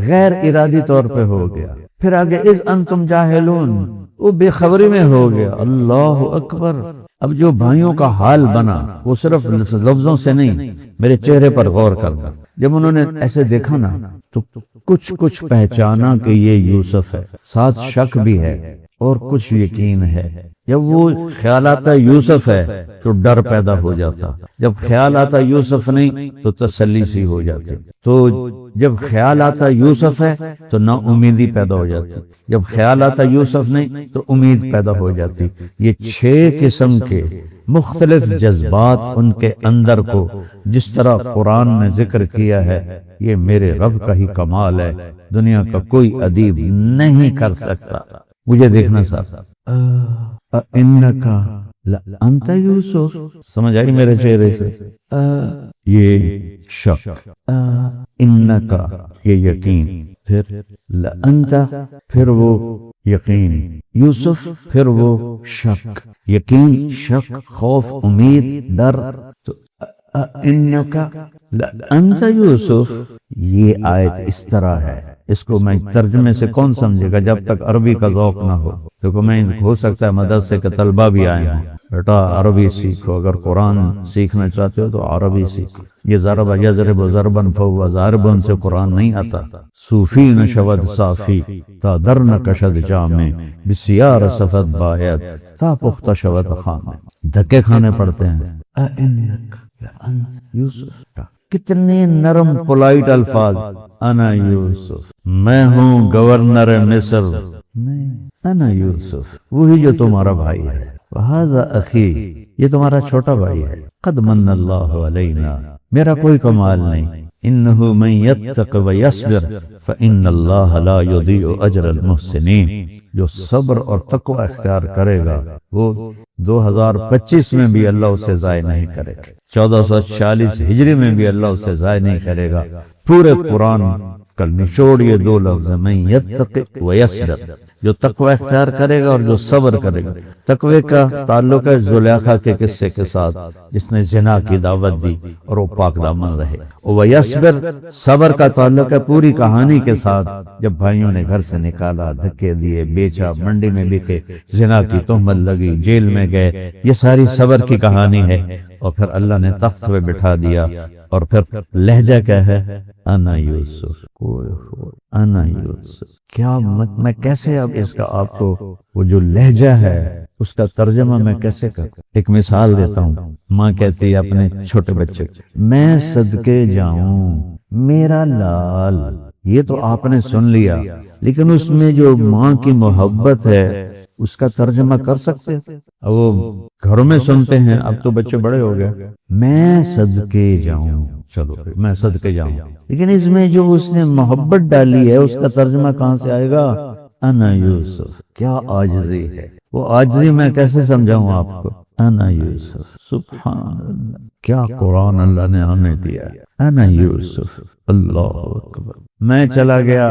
A: غیر ارادی طور پہ ہو گیا، پھر آگے اذ انتم جاہلون، وہ بے خبری میں ہو گیا۔ اللہ اکبر۔ اب جو بھائیوں کا حال بنا وہ صرف لفظوں سے نہیں، میرے چہرے پر غور کرنا، جب انہوں نے ایسے دیکھا نا تو کچھ پہچانا کہ یہ یوسف ہے، ساتھ شک بھی ہے اور کچھ یقین ہے۔ جب وہ خیال آتا یوسف ہے تو ڈر پیدا ہو جاتا، جب خیال آتا یوسف نہیں تو تسلی سی ہو جاتی، تو جب خیال آتا یوسف ہے تو نا امیدی پیدا ہو جاتی، جب خیال آتا یوسف نہیں تو امید پیدا ہو جاتی۔ یہ 6 قسم کے مختلف جذبات ان کے اندر کو جس طرح قرآن نے ذکر کیا ہے، یہ میرے رب کا ہی کمال ہے، دنیا کا کوئی ادیب نہیں کر سکتا۔ مجھے دیکھنا ساتھ انکا لانت یوسف، سمجھ آئی میرے چہرے سے؟ یہ شک، انکا یہ یقین، پھر لانت پھر وہ یقین، یوسف پھر وہ شک، یقین، شک، خوف، امید، ڈر۔ تو انکا لانت یوسف، یہ آیت اس طرح ہے، اس کو میں ترجمے سے کون سمجھے گا جب تک عربی کا ذوق نہ ہو؟ دیکھو میں ہو سکتا ہے مدرسے کے طلبہ بھی آئے ہیں، بیٹا عربی سیکھو، اگر قرآن سیکھنا چاہتے ہو تو عربی سیکھو۔ یہ ضرب یضرب ضربا فهو ضارب سے قرآن نہیں آتا۔ صوفی نشود صافی تا در نکشد جامع بسیار صفت باید تا پختہ شود خامہ، دھکے کھانے پڑتے ہیں۔ اِنَّكَ لَأَنْتَ یوسف، کتنے نرم پولائٹ الفاظ، انا یوسف، میں ہوں گورنر مصر، انا یوسف، وہی جو تمہارا بھائی ہے، وَهَذَا أَخِي، یہ تمہارا چھوٹا بھائی ہے، قد من اللہ علینا، میرا کوئی کمال نہیں، انہ من یتق ویصبر فإن اللہ لا یضیع اجر المحسنین، جو صبر اور تقوی اختیار کرے گا وہ 2025 میں بھی اللہ اسے ضائع نہیں کرے گا، 1440 ہجری میں بھی اللہ اسے ضائع نہیں کرے گا۔ پورے قرآن کا نچوڑ یہ 2 لفظ ہیں، من یتق ویصبر، جو تقوی اختیار کرے گا اور جو صبر کرے گا۔ تقوی کا تعلق ہے زلیخا کے قصے کے ساتھ جس نے زنا کی دعوت دی اور وہ پاک دامن رہے۔ وَيَصْبِرْ، صبر کا تعلق ہے پوری کہانی کے ساتھ، جب بھائیوں نے گھر سے نکالا، دھکے دیے، بیچا، منڈی میں بکے، زنا کی تہمت لگی، جیل میں گئے، یہ ساری صبر کی کہانی ہے۔ اور پھر اللہ نے تخت پہ بٹھا دیا، اور پھر لہجہ کیا ہے؟ انا یوسف، انا یوسف۔ کیا میں کیسے اب اس کا آپ کو وہ جو لہجہ ہے اس کا ترجمہ میں کیسے کروں؟ ایک مثال دیتا ہوں۔ ماں کہتی ہے اپنے چھوٹے بچے، میں صدقے جاؤں میرا لال۔ یہ تو آپ نے سن لیا، لیکن اس میں جو ماں کی محبت ہے اس کا ترجمہ کر سکتے ہیں؟ وہ گھروں میں سنتے ہیں، اب تو بچے بڑے ہو گئے، میں صدقے جاؤں، چلو میں صدقے جاؤں، لیکن اس میں جو اس نے محبت ڈالی ہے اس کا ترجمہ کہاں سے آئے گا؟ انا یوسف۔ کیا عاجزی ہے، وہ عاجزی میں کیسے سمجھاؤں آپ کو؟ انا یوسف، سبحان اللہ، کیا قرآن اللہ نے ہمیں دیا۔ انا یوسف، اللہ اکبر۔ میں چلا گیا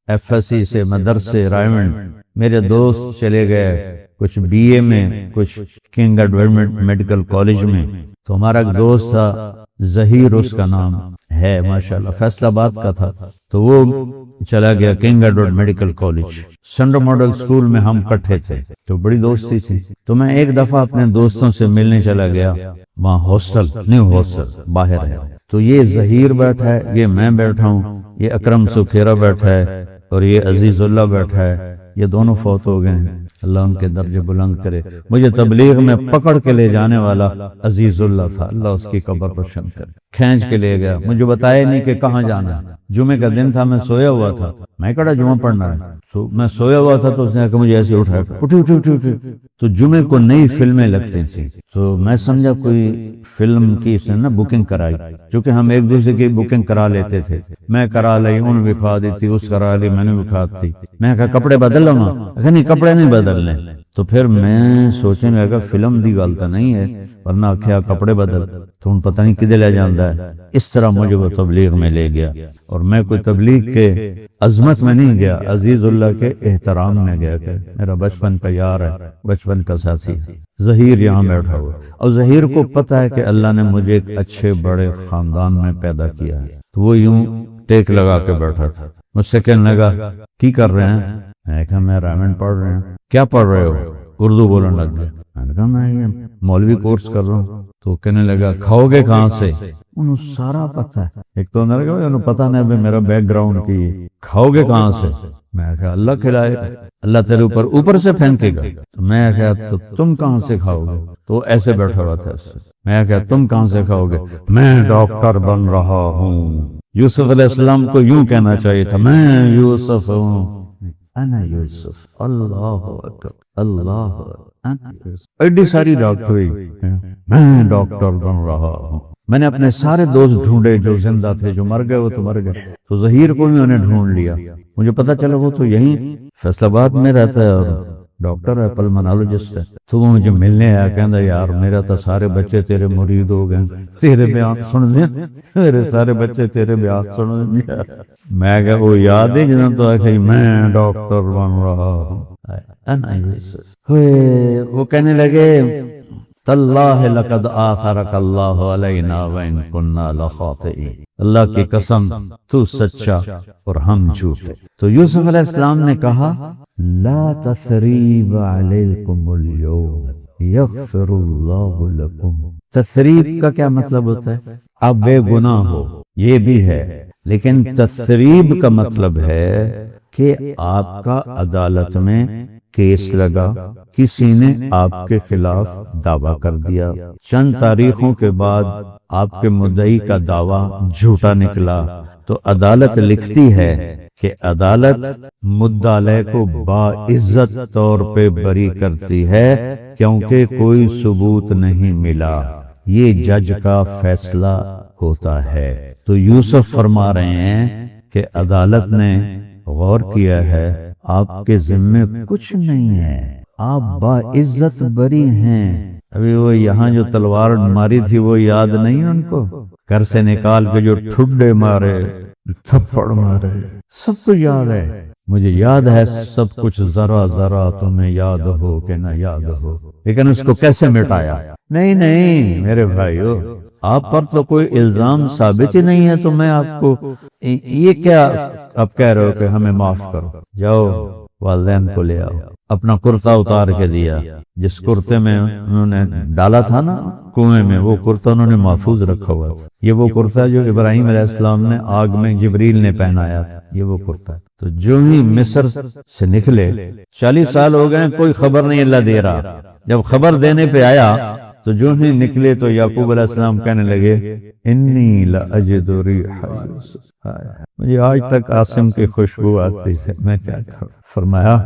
A: ایف ایس سی سے مدرسے رائمنڈ، میرے دوست چلے گئے کچھ بی اے میں، کچھ کنگ ایڈورڈ میڈیکل کالج میں۔ تو ہمارا ایک دوست تھا ظہیر، اس کا نام ہے ماشاءاللہ، فیصل آباد کا تھا، تو وہ چلا گیا king Edward medical college. سنڈر model school میں ہم کٹھے تھے، تو بڑی دوستی تھی۔ تو میں ایک دفعہ اپنے دوستوں سے ملنے چلا گیا، وہاں ہاسٹل، نیو ہاسٹل باہر ہے، تو یہ ظہیر بیٹھا ہے، یہ میں بیٹھا ہوں، یہ اکرم سکھیرا بیٹھا ہے، اور یہ عزیز اللہ بیٹھا ہے۔ یہ دونوں فوت ہو گئے ہیں، اللہ ان کے درجے بلند کرے۔ مجھے تبلیغ میں پکڑ کے لے جانے والا عزیز اللہ تھا، اللہ اس کی قبر روشن کرے۔ کھینچ کے لے گیا، مجھے بتایا نہیں کہ کہاں جانا ہے۔ جمعے کا دن تھا، میں سویا ہوا تھا، میں کہا جمعہ پڑھنا ہے، تو میں سویا ہوا تھا، تو اس نے کہا مجھے ایسے اٹھایا، اٹھی اٹھی اٹھی اٹھی۔ تو جمعے کو نئی فلمیں لگتی تھیں، تو میں سمجھا کوئی فلم کی اس نے نا بکنگ کرائی، چونکہ ہم ایک دوسرے کی بکنگ کرا لیتے تھے، میں کرا لی، انہوں نے بکھا دی تھی، اس کرا لی، میں نے بکھا دی۔ میں کہا کپڑے بدل لو نا، کہا نہیں کپڑے نہیں بدلنے۔ تو پھر میں سوچنے لگا فلم دی گل تو نہیں ہے، ورنہ کیا کپڑے بدل، تو ان پتہ نہیں کدے لے جاندہ ہے۔ اس طرح مجھے وہ تبلیغ میں لے گیا، اور میں کوئی تبلیغ کے عظمت میں نہیں گیا، عزیز اللہ کے احترام میں گیا، کہ میرا بچپن کا یار ہے، بچپن کا ساتھی۔ ظہیر یہاں بیٹھا ہوا، اور ظہیر کو پتہ ہے کہ اللہ نے مجھے ایک اچھے بڑے خاندان میں پیدا کیا ہے، تو وہ یوں ٹیک لگا کے بیٹھا تھا۔ مجھ سے کہنے لگا کی کر رہے ہیں؟ میں کہا میں رائمنڈ پڑھ رہے ہیں۔ کیا پڑھ رہے ہو؟ اردو بولنے لگ گیا۔ میں نے کہا میں یہ مولوی کورس کر رہا ہوں۔ تو کہنے لگا کھاؤ گے کہاں سے؟ انہوں سارا پتہ ہے، ایک تو انہوں نے کہا انہوں پتہ نہیں ہے میرا بیک گراؤنڈ کی، کھاؤ گے کہاں سے؟ میں کہا اللہ کھلائے گا، اللہ تیرے اوپر سے پھینکے گا۔ تو میں کہا تو تم کہاں سے کھاؤ گے؟ تو ایسے بیٹھا ہوا تھا اس سے۔ میں کہا تم کہاں سے کھاؤ گے؟ میں ڈاکٹر بن رہا ہوں۔ یوسف علیہ السلام کو یوں کہنا چاہیے تھا، میں یوسف ہوں، انا یوسف، اللہ اکبر، اللہ اکبر۔ ایڈی ساری ڈاکٹری، میں ڈاکٹر بن رہا ہوں۔ میں نے اپنے سارے دوست ڈھونڈے جو زندہ تھے، جو مر گئے وہ تو مر گئے، تو ظہیر کو بھی میں نے ڈھونڈ لیا۔ مجھے پتا چلا وہ تو یہیں فیصل آباد میں رہتا ہے اور ڈاکٹر ہے، پلمنالوجسٹ ہے۔ تو وہ مجھے ملنے آیا، کہندا یار میرا تو سارے بچے تیرے مرید ہو گئے، تیرے بیان سن دیں، میرے سارے بچے تیرے بیان سن دیں۔ میں کہا وہ یاد ہے جنہوں تو آخری میں ڈاکٹر بن رہا ہوں۔ وہ کہنے لگے تاللہ لقد آثرک اللہ علینا وان کننا لخاطئین، اللہ کی قسم تو سچا اور ہم جھوٹے۔ تو یوسف علیہ السلام نے کہا لا تثریب علیکم اليوم یغفر اللہ لکم۔ تثریب کا کیا مطلب ہوتا ہے؟ آپ بے گناہ ہو، یہ بھی ہے، لیکن تثریب کا مطلب ہے کہ آپ کا عدالت میں کیس لگا، کسی نے آپ کے خلاف دعویٰ کر دیا، چند تاریخوں کے بعد آپ کے مدعی کا دعویٰ جھوٹا نکلا، تو عدالت لکھتی ہے کہ عدالت مدعا کو باعزت طور پہ بری کرتی ہے کیونکہ کوئی ثبوت نہیں ملا، یہ جج کا فیصلہ ہوتا ہے۔ تو یوسف فرما رہے ہیں کہ عدالت نے غور کیا ہے، آپ کے ذمے کچھ نہیں ہے، آپ باعزت بری ہیں۔ ابھی وہ یہاں جو تلوار ماری تھی وہ یاد نہیں ان کو؟ گھر سے نکال کے جو ٹھڈے مارے، تھپڑ مارے، سب کچھ یاد ہے، مجھے یاد ہے سب کچھ، ذرا ذرا تمہیں یاد ہو کہ نہ یاد ہو، لیکن اس کو کیسے مٹایا؟ نہیں نہیں میرے بھائیو، آپ پر تو کوئی الزام ثابت ہی نہیں ہے، تو میں آپ کو یہ کیا آپ کہہ رہے ہو کہ ہمیں معاف کرو؟ جاؤ والدین کو لے آؤ۔ اپنا کرتا اتار کے دیا، جس کرتے میں انہوں نے ڈالا تھا نا کنویں میں، وہ کرتا انہوں نے محفوظ رکھا ہوا تھا۔ یہ وہ کرتا جو ابراہیم علیہ السلام نے آگ میں جبریل نے پہنایا تھا، یہ وہ کرتا۔ تو جو ہی مصر سے نکلے، 40 سال ہو گئے، کوئی خبر نہیں اللہ دے رہا۔ جب خبر دینے پہ آیا تو جو ہی نکلے تو یعقوب علیہ السلام کہنے لگے انی لأجد ریح یوسف، مجھے آج تک عاصم کی خوشبو آتی ہے، میں کیا کروں؟ فرمایا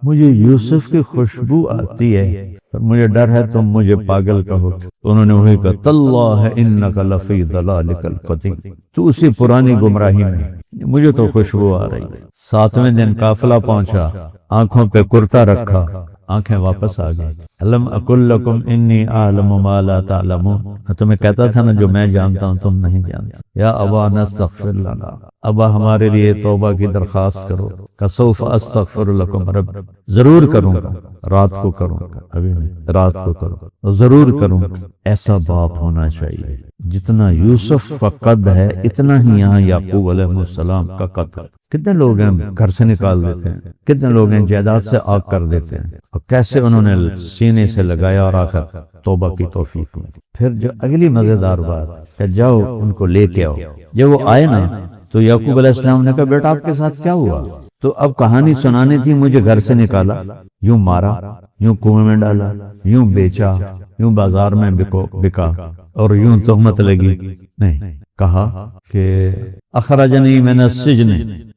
A: مجھے یوسف کی خوشبو آتی ہے، پر مجھے ڈر ہے تم مجھے پاگل کہو۔ انہوں نے وہی کہا تاللہ انک لفی ضلالک القدیم، تو اسی پرانی گمراہی میں، مجھے تو خوشبو آ رہی ہے۔ 7ویں دن قافلہ پہنچا، آنکھوں پہ کرتا رکھا، آنکھیں واپس آ گئی۔ الم اقل لکم انی اعلم ما لا تعلمون، میں تمہیں کہتا تھا نا جو میں جانتا ہوں تم نہیں جانتے۔ یا ابانا استغفر لنا، ابا ہمارے لیے توبہ کی درخواست کرو۔ کسوف استغفر لکم رب، ضرور کروں گا، رات کو کروں گا، ابھی نہیں، رات کو کروں، ضرور کروں گا۔ ایسا باپ ہونا چاہیے، جتنا یوسف کا قد ہے اتنا ہی یہاں یعقوب علیہ السلام کا قد ہے۔ کتنے لوگ ہیں گھر سے نکال دیتے ہیں، کتنے لوگ ہیں جائیداد سے آگ کر دیتے ہیں، اور کیسے انہوں نے سینے سے لگایا اور آخر توبہ کی توفیق ملی۔ پھر جو اگلی مزیدار بات کہ جاؤ ان کو لے کے آؤ، جب وہ آئے نا تو یعقوب علیہ السلام نے کہا بیٹا آپ کے ساتھ کیا ہوا؟ تو اب کہانی سنانی تھی، مجھے گھر سے نکالا، یوں مارا، یوں کنویں میں ڈالا، یوں بیچا، یوں بازار میں بکا، اور یوں تہمت لگی۔ نہیں، کہا کہ اخرجنی من السجن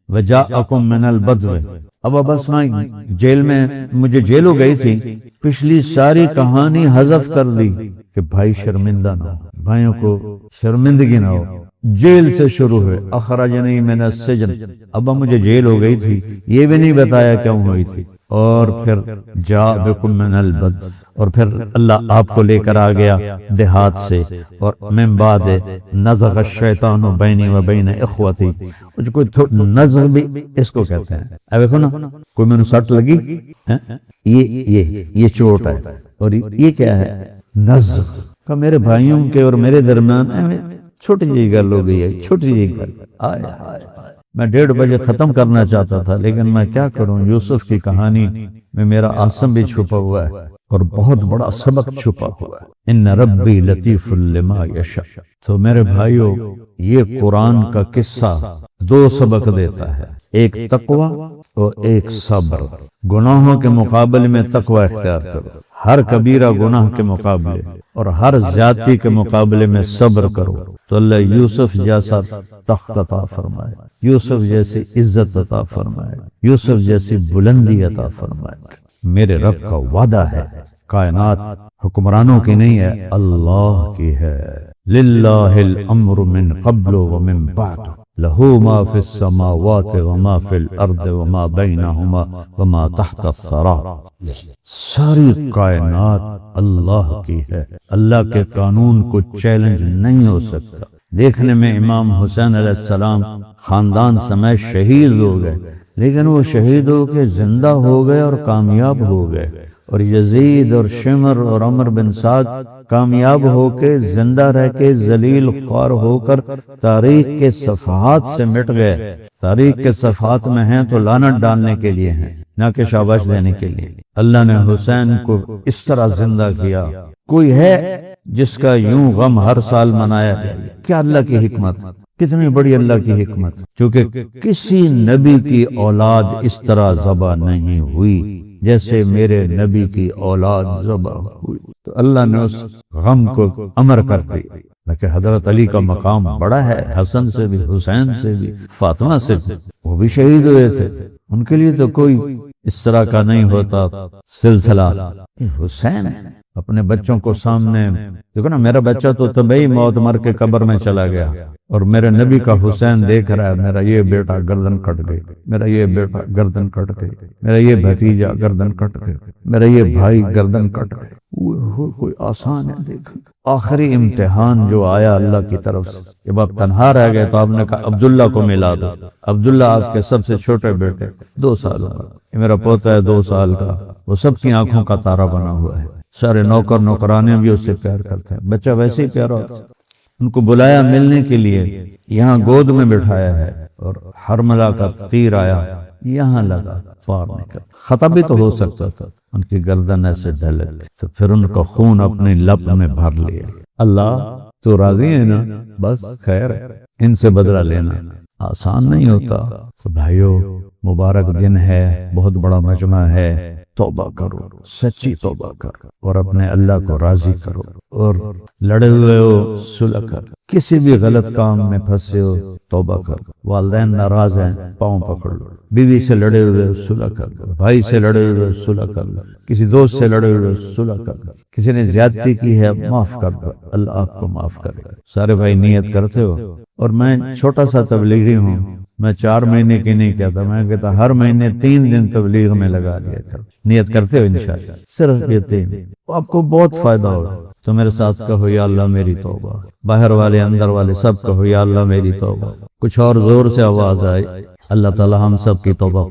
A: وجاءکم من البدو، اب بس میں جیل میں، مجھے جیل ہو گئی تھی، پچھلی ساری کہانی حذف کر دی کہ بھائی شرمندہ نہ ہو، بھائیوں کو شرمندگی نہ ہو۔ جیل سے شروع ہوئے، اخرجنی من السجن، اب مجھے جیل ہو گئی تھی، یہ بھی نہیں بتایا کیوں ہوئی تھی، اور پھر جا بکم من البد، اور پھر اللہ آپ کو لے کر آ گیا دیہات سے، اور من بعد نزغ الشیطان بینی و بین اخوتی، کوئی نزغ بھی اس کو کہتے ہیں۔ اب دیکھو نا، کوئی میں نے سٹ لگی، یہ چوٹ ہے، اور یہ کیا ہے؟ نزغ کا میرے بھائیوں کے اور میرے درمیان چھوٹی جی گل ہو گئی ہے، چھوٹی جی گل۔ میں 1:30 بجے ختم کرنا چاہتا تھا، لیکن میں کیا کروں، یوسف کی کہانی میں میرا عاصم بھی چھپا ہوا ہے اور بہت بڑا سبق چھپا ہوا ہے۔ ان ربی لطیف لما یشاء۔ تو میرے بھائیو، یہ قرآن کا قصہ 2 سبق دیتا ہے، ایک تقوی اور ایک صبر۔ گناہوں کے مقابلے میں تقوی اختیار کرو، ہر کبیرہ گناہ کے مقابلے اور ہر زیادتی کے مقابلے میں صبر کرو، تو اللہ یوسف جیسا تخت عطا فرمائے، یوسف جیسی عزت عطا فرمائے، یوسف جیسی بلندی عطا فرمائے۔ میرے رب کا وعدہ ہے، کائنات حکمرانوں کی نہیں ہے، اللہ کی ہے۔ للہ الامر من قبل ومن بعد، لہو ما فی السماوات وما فی الارض وما بینہما وما تحت الثری۔ ساری کائنات اللہ کی ہے، اللہ کے قانون کو چیلنج نہیں ہو سکتا۔ دیکھنے میں امام حسین علیہ السلام خاندان سمیت شہید ہو گئے، لیکن وہ شہید ہو کے زندہ ہو گئے اور کامیاب ہو گئے، اور یزید اور شمر اور عمر بن سعد کامیاب ہو کے زندہ رہ کے ذلیل خوار ہو کر تاریخ کے صفحات سے مٹ گئے۔ تاریخ کے صفحات میں ہیں تو لعنت ڈالنے کے لیے ہیں، نہ کہ شاباش دینے کے لیے۔ اللہ نے حسین کو اس طرح زندہ کیا۔ کوئی ہے جس کا یوں غم ہر سال منایا جائے؟ کیا اللہ کی حکمت، کتنی بڑی اللہ کی حکمت، چونکہ کسی نبی کی اولاد اس طرح ذبح نہیں ہوئی جیسے میرے نبی کی اولاد ذبح ہوئی، تو اللہ نے اس غم کو امر کر دی۔ لیکن حضرت علی کا مقام بڑا ہے، حسن سے بھی، حسین سے بھی، فاطمہ سے بھی، وہ بھی شہید ہوئے تھے، ان کے لیے تو کوئی اس طرح کا نہیں ہوتا سلسلہ۔ حسین اپنے بچوں کو سامنے دیکھو نا، میرا بچہ تو طبعی موت مر کے قبر میں چلا گیا، اور میرے نبی کا حسین دیکھ رہا ہے، میرا یہ بیٹا گردن کٹ گئی، میرا یہ بیٹا گردن کٹ گئی، میرا یہ بھتیجا گردن کٹ گئی، میرا یہ بھائی گردن کٹ گئی۔ کوئی آسان ہے؟ دیکھو آخری امتحان جو آیا اللہ کی طرف سے، جب آپ تنہا رہ گئے تو آپ نے کہا عبداللہ کو ملا دو۔ عبداللہ آپ کے سب سے چھوٹے بیٹے، 2 سالوں کا، یہ میرا پوتا ہے 2 سال کا، وہ سب کی آنکھوں کا تارا بنا ہوا ہے، سارے نوکر نوکرانے بھی اس سے پیار کرتے ہیں، بچہ ویسے ہی پیارا ہوتا ہے۔ ان کو بلایا ملنے کے لیے، یہاں گود میں بٹھایا ہے، اور حرملہ کا تیر آیا یہاں لگا، فار نکل، خطا بھی تو ہو سکتا تھا، ان کی گردن ایسے ڈھلک، تو پھر ان کا خون اپنے لب میں بھر لیا۔ اللہ تو راضی ہے نا؟ بس خیر ہے، ان سے بدلہ لینا آسان نہیں ہوتا۔ تو بھائیو، مبارک دن ہے، بہت بڑا مجمع ہے، توبہ کرو، سچی توبہ کرو، اور اپنے اللہ کو راضی کرو، اور لڑے ہوئے ہو صلح کر، کسی بھی غلط کام میں پھنسے ہو توبہ کر، والدین ناراض ہیں پاؤں پکڑ لو، بیوی سے لڑے ہوئے صلح کر لو، بھائی سے لڑے ہوئے صلح کر لو، کسی دوست سے لڑے ہوئے صلح کر لو، کسی نے زیادتی کی ہے معاف کر دو، اللہ آپ کو معاف کرے گا۔ سارے بھائی نیت کرتے ہو؟ اور میں چھوٹا سا تبلیغی ہوں، میں 4 مہینے کی نہیں کہتا، میں کہتا ہر مہینے 3 دن تبلیغ میں لگا لیا کر، نیت کرتے ہو انشاءاللہ، صرف یہ 3 آپ کو بہت فائدہ ہوگا۔ تو میرے ساتھ کہو یا اللہ میری توبہ، باہر والے اندر والے سب کہو یا اللہ میری توبہ، کچھ اور زور سے آواز آئی، اللہ تعالی ہم سب کی توبہ کو